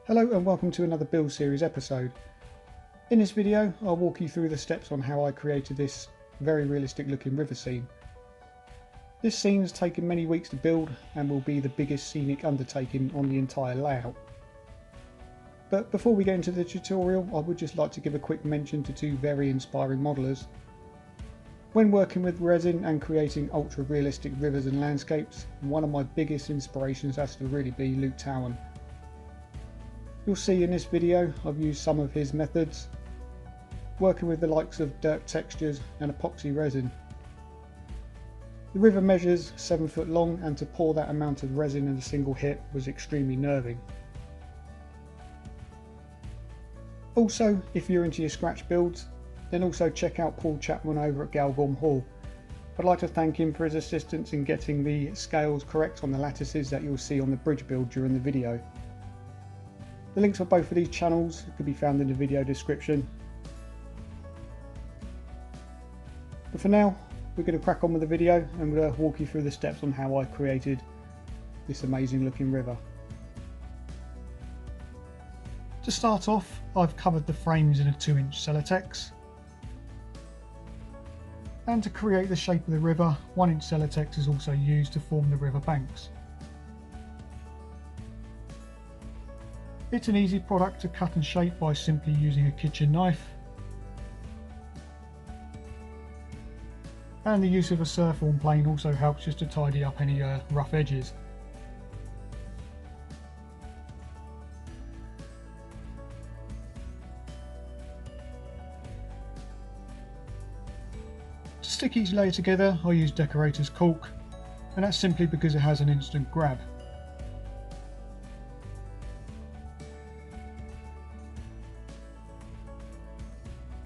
Hello and welcome to another build series episode. In this video I'll walk you through the steps on how I created this very realistic looking river scene. This scene has taken many weeks to build and will be the biggest scenic undertaking on the entire layout. But before we get into the tutorial, I would just like to give a quick mention to two very inspiring modellers. When working with resin and creating ultra realistic rivers and landscapes, one of my biggest inspirations has to really be Luke Towan. You'll see in this video I've used some of his methods, working with the likes of dirt textures and epoxy resin. The river measures 7 foot long, and to pour that amount of resin in a single hit was extremely nerving. Also, if you're into your scratch builds, then also check out Paul Chapman over at Galgorm Hall. I'd like to thank him for his assistance in getting the scales correct on the lattices that you'll see on the bridge build during the video. The links for both of these channels could be found in the video description. But for now, we're going to crack on with the video and we'll walk you through the steps on how I created this amazing looking river. To start off, I've covered the frames in a 2-inch Celotex. And to create the shape of the river, 1-inch Celotex is also used to form the river banks. It's an easy product to cut and shape by simply using a kitchen knife, and the use of a surfform plane also helps just to tidy up any rough edges. To stick each layer together, I use decorator's caulk, and that's simply because it has an instant grab.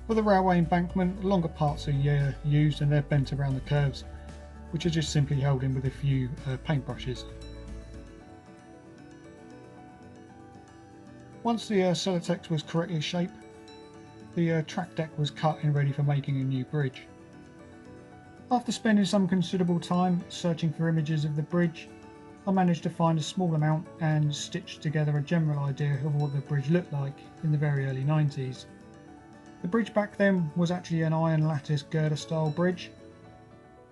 For the railway embankment, longer parts are used and they're bent around the curves, which are just simply held in with a few paintbrushes. Once the Celotex was correctly shaped, the track deck was cut and ready for making a new bridge. After spending some considerable time searching for images of the bridge, I managed to find a small amount and stitched together a general idea of what the bridge looked like in the very early 90s. The bridge back then was actually an iron lattice girder style bridge,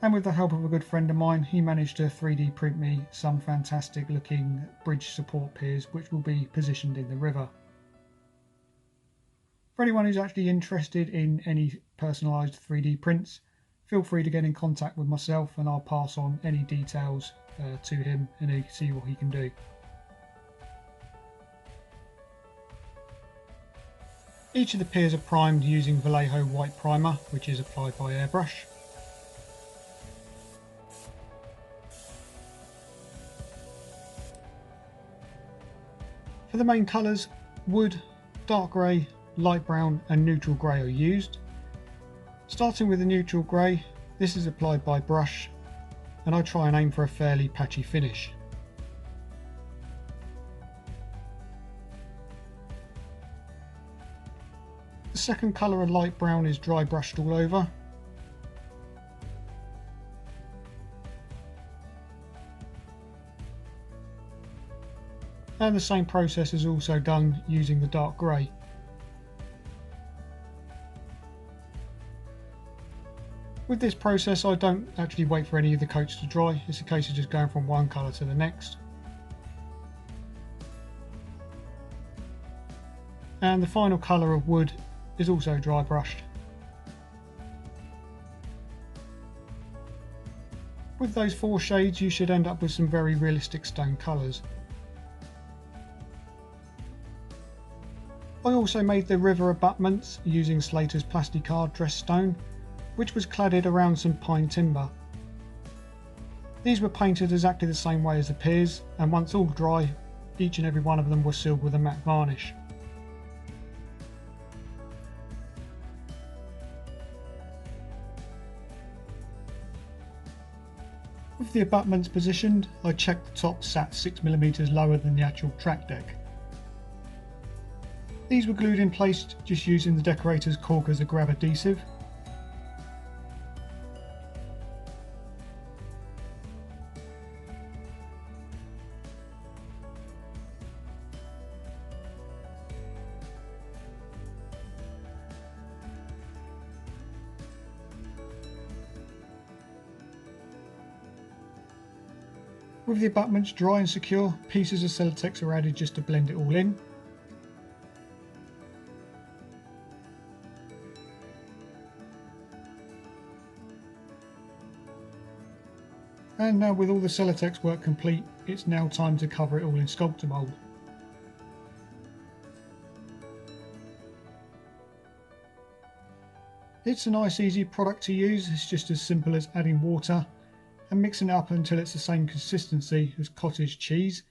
and with the help of a good friend of mine, he managed to 3D print me some fantastic looking bridge support piers which will be positioned in the river. For anyone who's actually interested in any personalised 3D prints, feel free to get in contact with myself and I'll pass on any details to him and see what he can do. Each of the piers are primed using Vallejo white primer, which is applied by airbrush. For the main colours, wood, dark grey, light brown and neutral grey are used. Starting with the neutral grey, this is applied by brush and I try and aim for a fairly patchy finish. The second colour of light brown is dry brushed all over. And the same process is also done using the dark grey. With this process I don't actually wait for any of the coats to dry, it's a case of just going from one colour to the next. And the final colour of wood is also dry brushed. With those 4 shades you should end up with some very realistic stone colours. I also made the river abutments using Slater's plasticard dressed stone, which was cladded around some pine timber. These were painted exactly the same way as the piers, and once all dry, each and every one of them was sealed with a matte varnish. With the abutments positioned, I checked the top sat 6mm lower than the actual track deck. These were glued in place just using the decorator's caulk as a grab adhesive. With the abutments dry and secure, pieces of Celotex are added just to blend it all in. And now with all the Celotex work complete, it's now time to cover it all in sculptor mould. It's a nice easy product to use. It's just as simple as adding water and mixing it up until it's the same consistency as cottage cheese.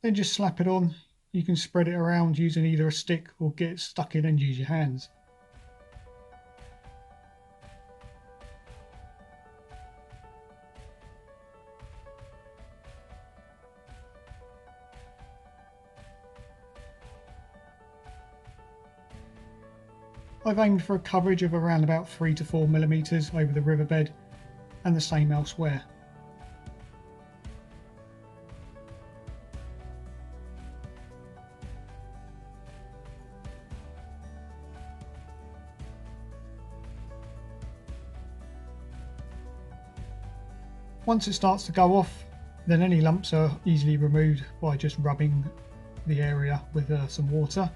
Then just slap it on. You can spread it around using either a stick or get it stuck in and use your hands. I've aimed for a coverage of around about 3 to 4 millimeters over the riverbed and the same elsewhere. Once it starts to go off, then any lumps are easily removed by just rubbing the area with some water.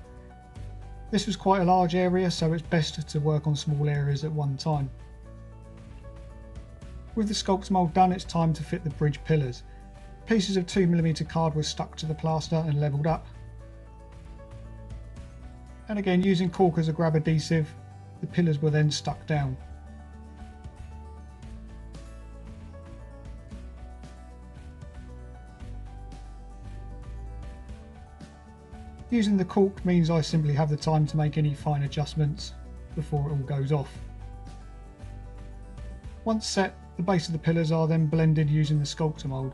This was quite a large area, so it's best to work on small areas at one time. With the sculpt mould done, it's time to fit the bridge pillars. Pieces of 2mm card were stuck to the plaster and levelled up. And again, using cork as a grab adhesive, the pillars were then stuck down. Using the cork means I simply have the time to make any fine adjustments before it all goes off. Once set, the base of the pillars are then blended using the sculptor mould.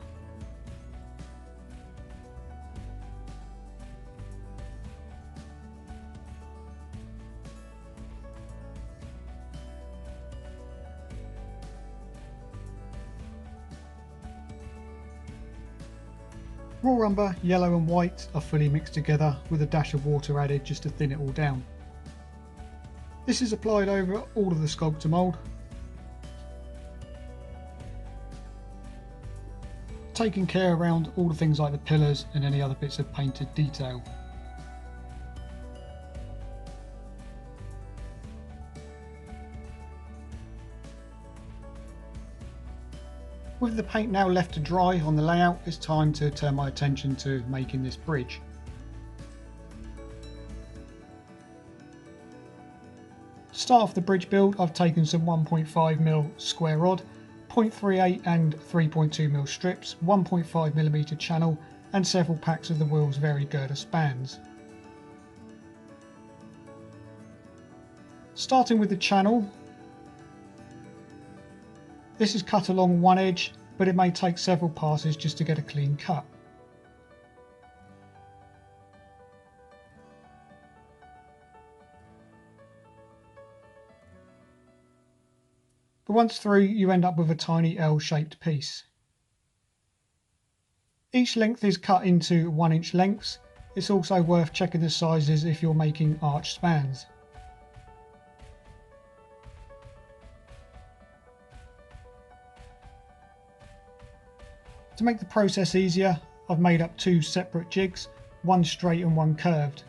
Raw umber, yellow and white are fully mixed together with a dash of water added just to thin it all down. This is applied over all of the sculptor mould, taking care around all the things like the pillars and any other bits of painted detail. With the paint now left to dry on the layout, it's time to turn my attention to making this bridge. To start off the bridge build, I've taken some 1.5mm square rod, 0.38 and 3.2mm strips, 1.5mm channel and several packs of the Will's Very Girder spans. Starting with the channel, this is cut along one edge, but it may take several passes just to get a clean cut. But once through, you end up with a tiny L-shaped piece. Each length is cut into 1-inch lengths. It's also worth checking the sizes if you're making arch spans. To make the process easier, I've made up 2 separate jigs, one straight and one curved.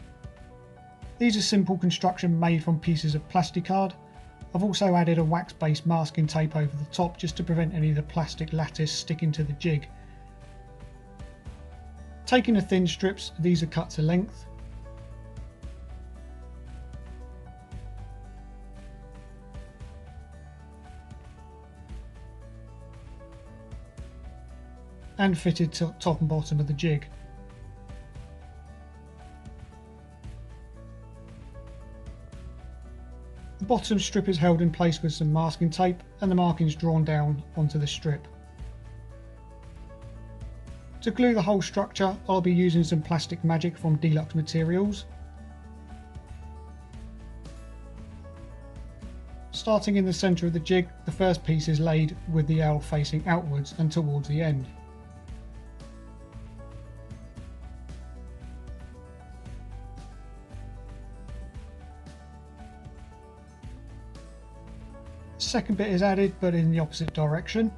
These are simple construction made from pieces of plasticard. I've also added a wax-based masking tape over the top just to prevent any of the plastic lattice sticking to the jig. Taking the thin strips, these are cut to length. And fitted to top and bottom of the jig. The bottom strip is held in place with some masking tape and the markings drawn down onto the strip. To glue the whole structure, I'll be using some Plastic Magic from Deluxe Materials. Starting in the centre of the jig, the first piece is laid with the L facing outwards and towards the end. Second bit is added but in the opposite direction.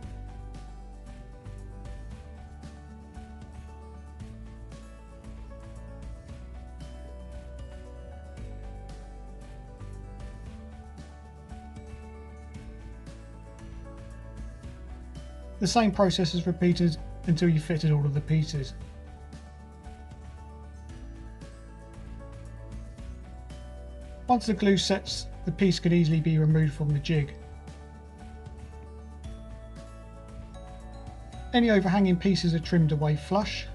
The same process is repeated until you've fitted all of the pieces. Once the glue sets, the piece can easily be removed from the jig. Any overhanging pieces are trimmed away flush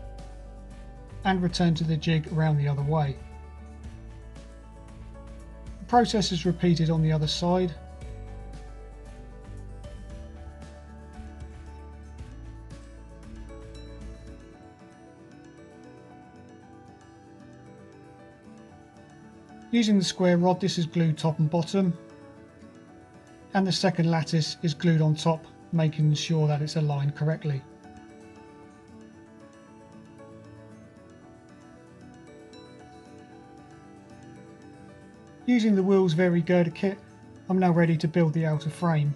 and returned to the jig around the other way. The process is repeated on the other side. Using the square rod, this is glued top and bottom, and the second lattice is glued on top, making sure that it's aligned correctly. Using the Wheels Vary girder kit, I'm now ready to build the outer frame.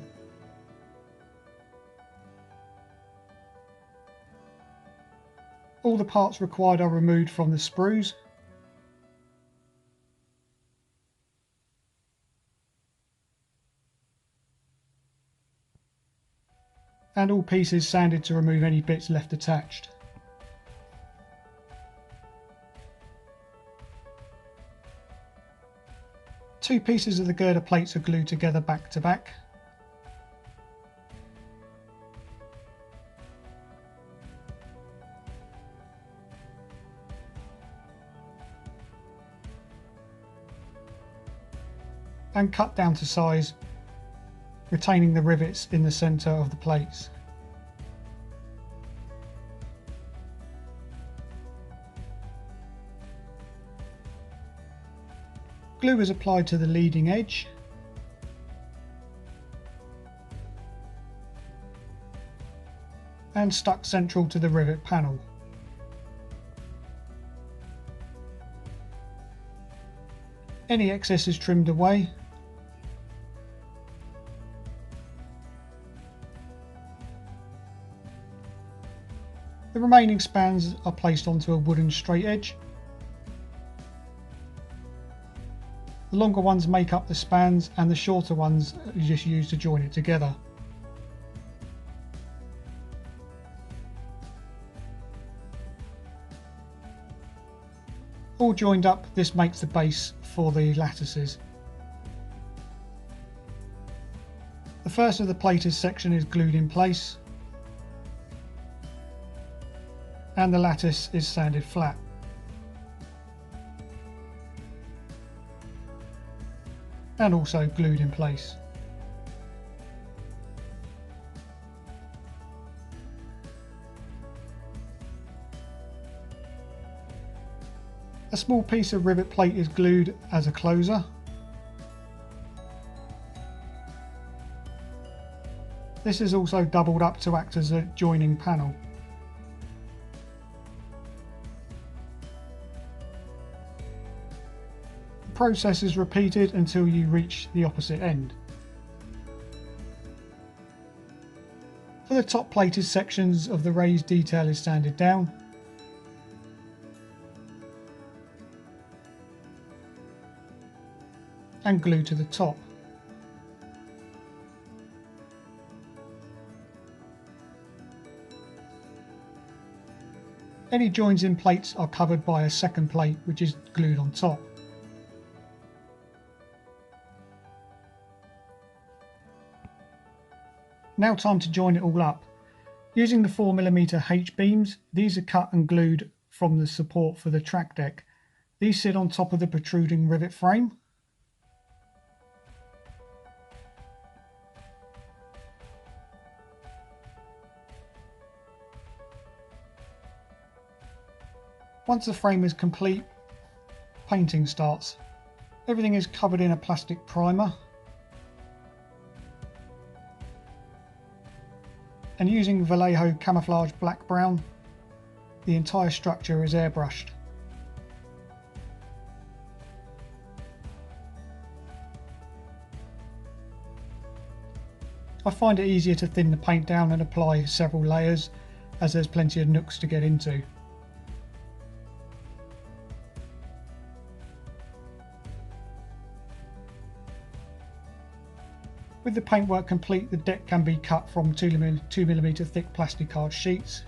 All the parts required are removed from the sprues. And all pieces sanded to remove any bits left attached. Two pieces of the girder plates are glued together back to back. And cut down to size, retaining the rivets in the centre of the plates. Glue is applied to the leading edge and stuck central to the rivet panel. Any excess is trimmed away. The remaining spans are placed onto a wooden straight edge. The longer ones make up the spans and the shorter ones are just used to join it together. All joined up, this makes the base for the lattices. The first of the plated section is glued in place, and the lattice is sanded flat. And also glued in place. A small piece of rivet plate is glued as a closer. This is also doubled up to act as a joining panel. The process is repeated until you reach the opposite end. For the top plated sections of the raised detail is sanded down. And glued to the top. Any joins in plates are covered by a second plate which is glued on top. Now time to join it all up. Using the 4mm H-beams, these are cut and glued from the support for the track deck. These sit on top of the protruding rivet frame. Once the frame is complete, painting starts. Everything is covered in a plastic primer. And using Vallejo Camouflage Black Brown, the entire structure is airbrushed. I find it easier to thin the paint down and apply several layers, as there's plenty of nooks to get into. With the paintwork complete, the deck can be cut from 2mm thick plastic card sheets.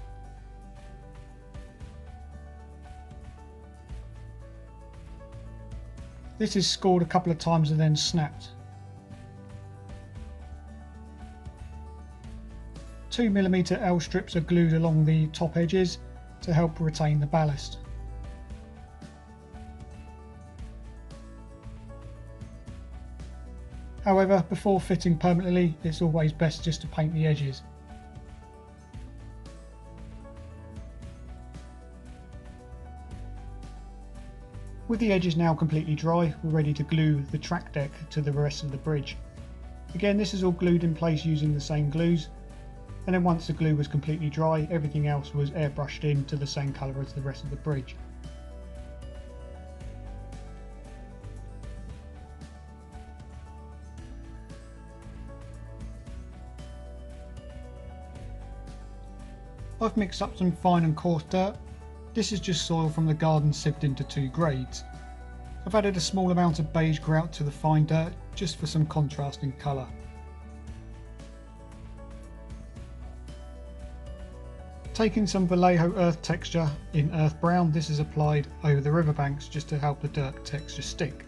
This is scored a couple of times and then snapped. 2mm L strips are glued along the top edges to help retain the ballast. However, before fitting permanently, it's always best just to paint the edges. With the edges now completely dry, we're ready to glue the track deck to the rest of the bridge. Again, this is all glued in place using the same glues, and then once the glue was completely dry, everything else was airbrushed in to the same colour as the rest of the bridge. I've mixed up some fine and coarse dirt. This is just soil from the garden sieved into 2 grades. I've added a small amount of beige grout to the fine dirt just for some contrast in colour. Taking some Vallejo earth texture in earth brown, this is applied over the riverbanks just to help the dirt texture stick.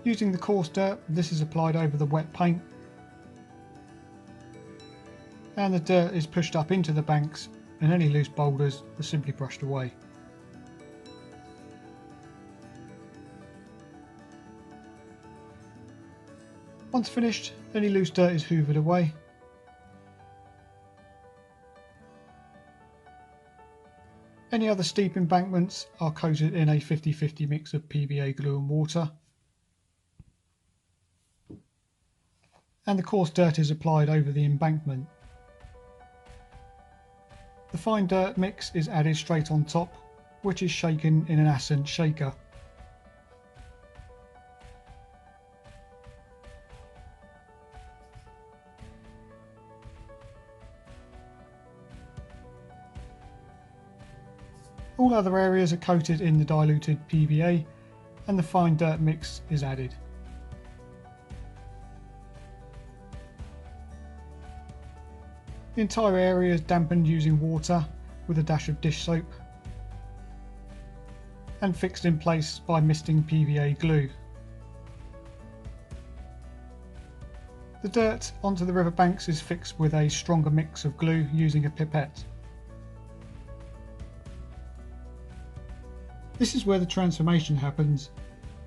Using the coarse dirt, this is applied over the wet paint, and the dirt is pushed up into the banks, and any loose boulders are simply brushed away. Once finished, any loose dirt is hoovered away. Any other steep embankments are coated in a 50-50 mix of PVA glue and water. And the coarse dirt is applied over the embankment. The fine dirt mix is added straight on top, which is shaken in an Ascent shaker. All other areas are coated in the diluted PVA, and the fine dirt mix is added. The entire area is dampened using water with a dash of dish soap and fixed in place by misting PVA glue. The dirt onto the riverbanks is fixed with a stronger mix of glue using a pipette. This is where the transformation happens.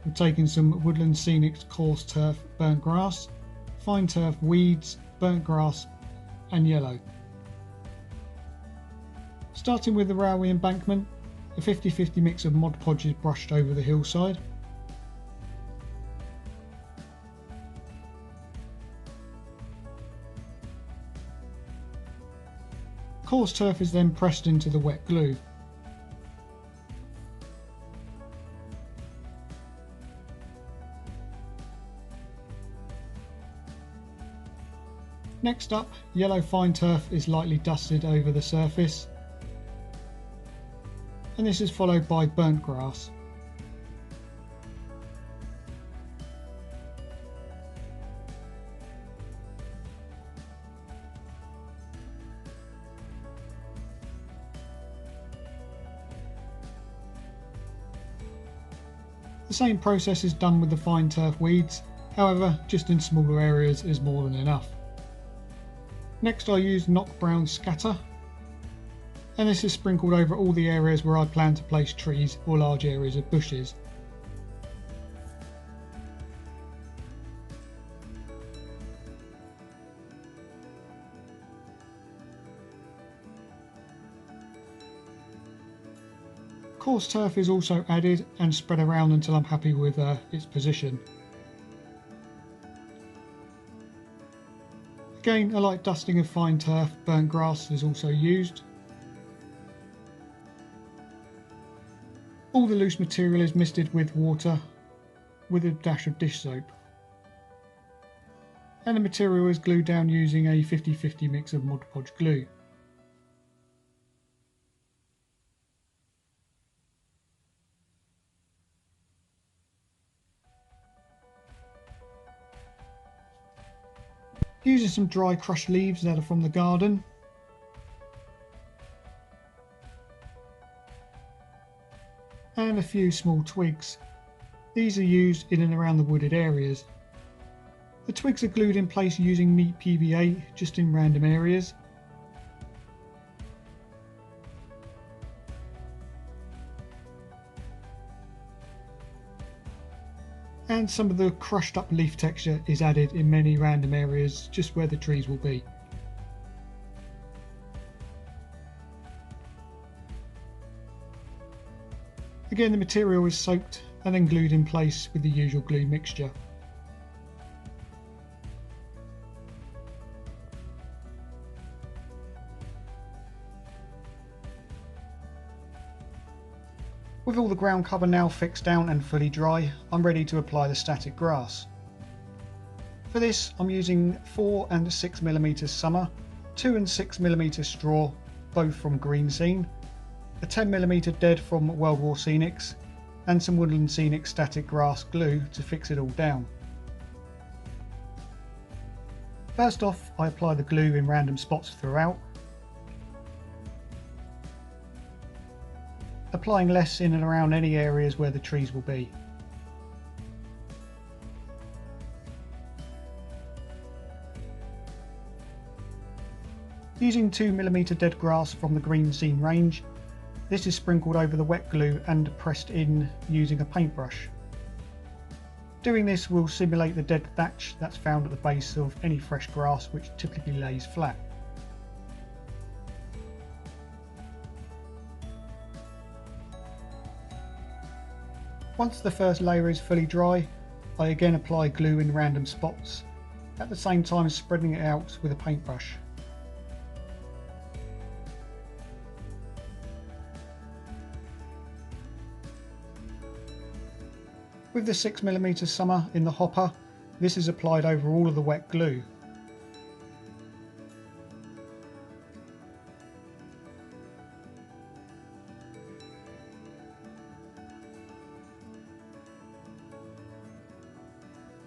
We're taking some Woodland Scenic coarse turf, burnt grass, fine turf, weeds, burnt grass and yellow. Starting with the railway embankment, a 50-50 mix of Mod Podge is brushed over the hillside. Coarse turf is then pressed into the wet glue. Next up, yellow fine turf is lightly dusted over the surface, and this is followed by burnt grass. The same process is done with the fine turf weeds, however just in smaller areas is more than enough. Next I use knock brown scatter, and this is sprinkled over all the areas where I plan to place trees or large areas of bushes. Coarse turf is also added and spread around until I'm happy with its position. Again, a light dusting of fine turf, burnt grass is also used. All the loose material is misted with water with a dash of dish soap. And the material is glued down using a 50-50 mix of Mod Podge glue. Using some dry crushed leaves that are from the garden. And a few small twigs. These are used in and around the wooded areas. The twigs are glued in place using neat PVA just in random areas. And some of the crushed up leaf texture is added in many random areas just where the trees will be. Again, the material is soaked and then glued in place with the usual glue mixture. With all the ground cover now fixed down and fully dry, I'm ready to apply the static grass. For this I'm using 4 and 6mm summer, 2 and 6mm straw, both from Green Scene, a 10mm dead from World War Scenics, and some Woodland Scenic static grass glue to fix it all down. First off, I apply the glue in random spots throughout, applying less in and around any areas where the trees will be. Using 2mm dead grass from the Green Scene range, this is sprinkled over the wet glue and pressed in using a paintbrush. Doing this will simulate the dead thatch that's found at the base of any fresh grass which typically lays flat. Once the first layer is fully dry, I again apply glue in random spots, at the same time spreading it out with a paintbrush. With the 6mm summer in the hopper, this is applied over all of the wet glue.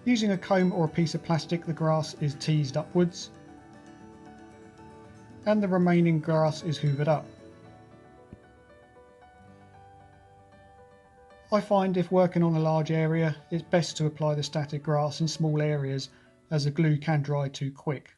Using a comb or a piece of plastic, the grass is teased upwards and the remaining grass is hoovered up. I find if working on a large area, it's best to apply the static grass in small areas as the glue can dry too quick.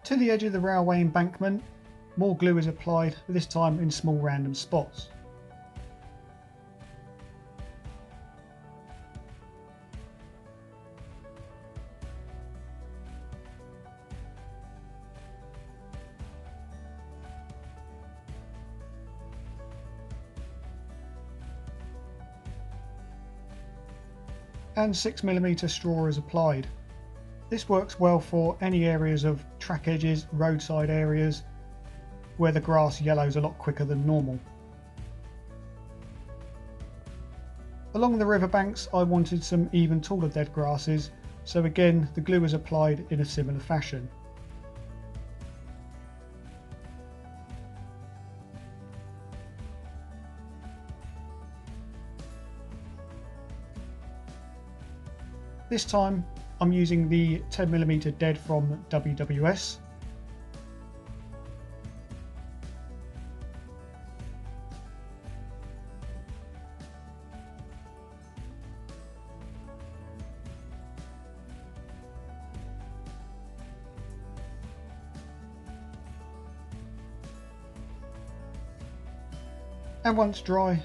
To the edge of the railway embankment, more glue is applied, this time in small random spots. And 6mm straw is applied. This works well for any areas of track edges, roadside areas, where the grass yellows a lot quicker than normal. Along the riverbanks I wanted some even taller dead grasses, so again the glue is applied in a similar fashion. This time I'm using the 10mm dead from WWS. And once dry,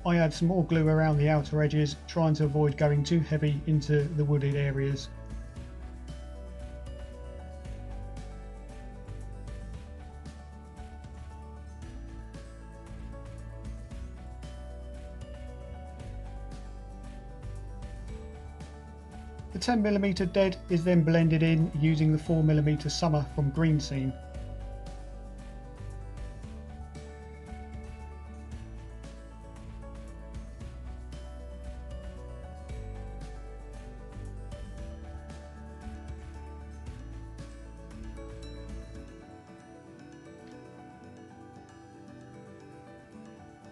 I add some more glue around the outer edges, trying to avoid going too heavy into the wooded areas. The 10mm dead is then blended in using the 4mm summer from Green Scene.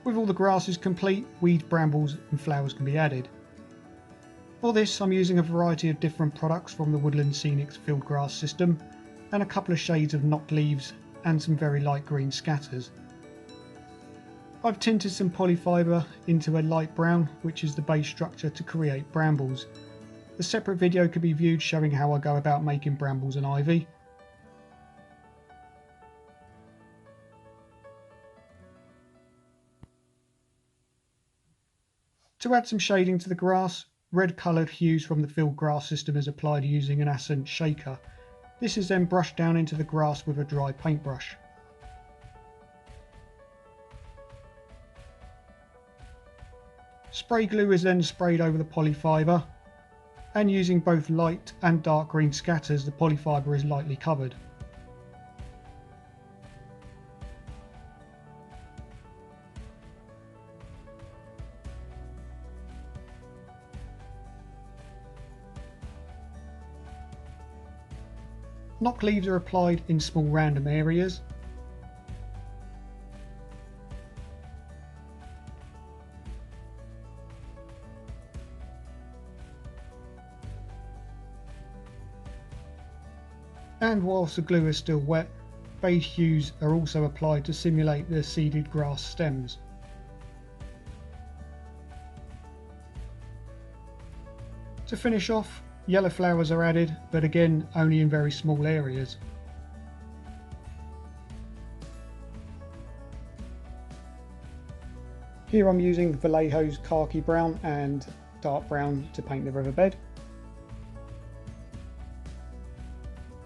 With all the grasses complete, weeds, brambles and flowers can be added. For this I'm using a variety of different products from the Woodland Scenic field grass system and a couple of shades of knocked leaves and some very light green scatters. I've tinted some polyfibre into a light brown, which is the base structure to create brambles. A separate video could be viewed showing how I go about making brambles and ivy. To add some shading to the grass, red coloured hues from the field grass system is applied using an accent shaker. This is then brushed down into the grass with a dry paintbrush. Spray glue is then sprayed over the polyfibre, and using both light and dark green scatters, the polyfibre is lightly covered. Knock leaves are applied in small random areas. And whilst the glue is still wet, beige hues are also applied to simulate the seeded grass stems. To finish off, yellow flowers are added, but again only in very small areas. Here I'm using Vallejo's khaki brown and dark brown to paint the riverbed.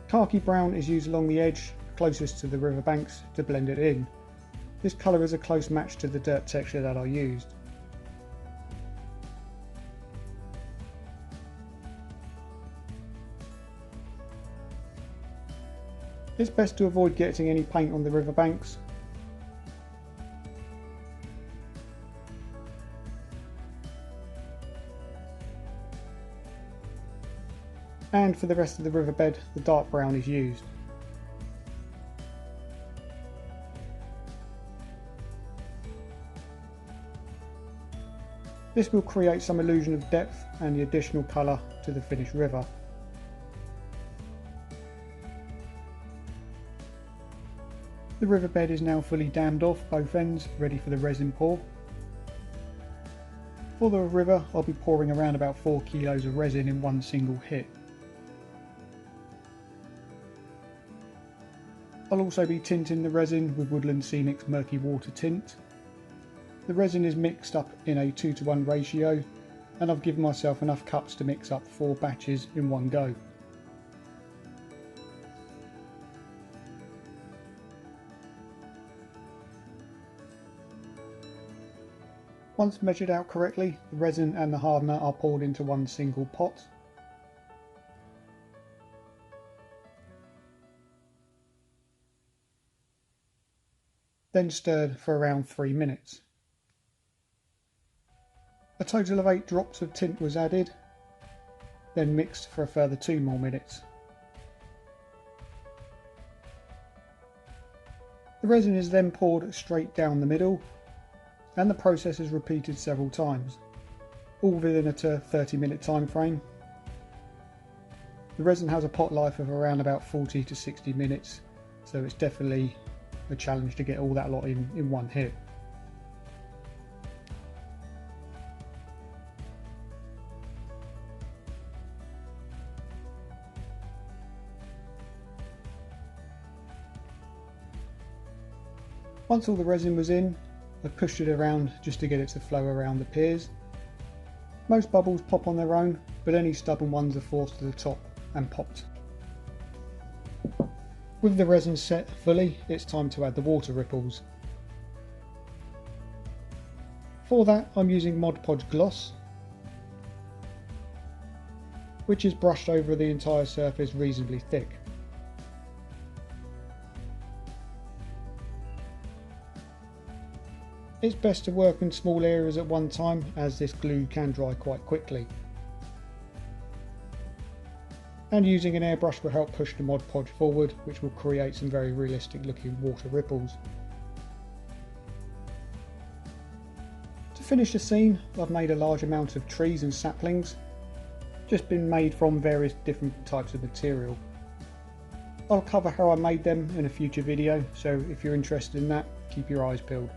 Khaki brown is used along the edge closest to the riverbanks to blend it in. This colour is a close match to the dirt texture that I used. It's best to avoid getting any paint on the riverbanks. And for the rest of the riverbed, the dark brown is used. This will create some illusion of depth and the additional colour to the finished river. The riverbed is now fully dammed off both ends, ready for the resin pour. For the river, I'll be pouring around about 4 kilos of resin in one single hit. I'll also be tinting the resin with Woodland Scenic's Murky water tint. The resin is mixed up in a 2:1 ratio, and I've given myself enough cups to mix up 4 batches in one go. Once measured out correctly, the resin and the hardener are poured into one single pot. Then stirred for around 3 minutes. A total of 8 drops of tint was added, then mixed for a further 2 more minutes. The resin is then poured straight down the middle, and the process is repeated several times, all within a 30-minute time frame. The resin has a pot life of around about 40 to 60 minutes, so it's definitely a challenge to get all that lot in one hit. Once all the resin was in, I pushed it around just to get it to flow around the piers. Most bubbles pop on their own, but any stubborn ones are forced to the top and popped. With the resin set fully, it's time to add the water ripples. For that, I'm using Mod Podge Gloss, which is brushed over the entire surface reasonably thick. It's best to work in small areas at one time, as this glue can dry quite quickly. And using an airbrush will help push the Mod Podge forward, which will create some very realistic looking water ripples. finish the scene, I've made a large amount of trees and saplings, just been made from various different types of material. I'll cover how I made them in a future video, so if you're interested in that, keep your eyes peeled.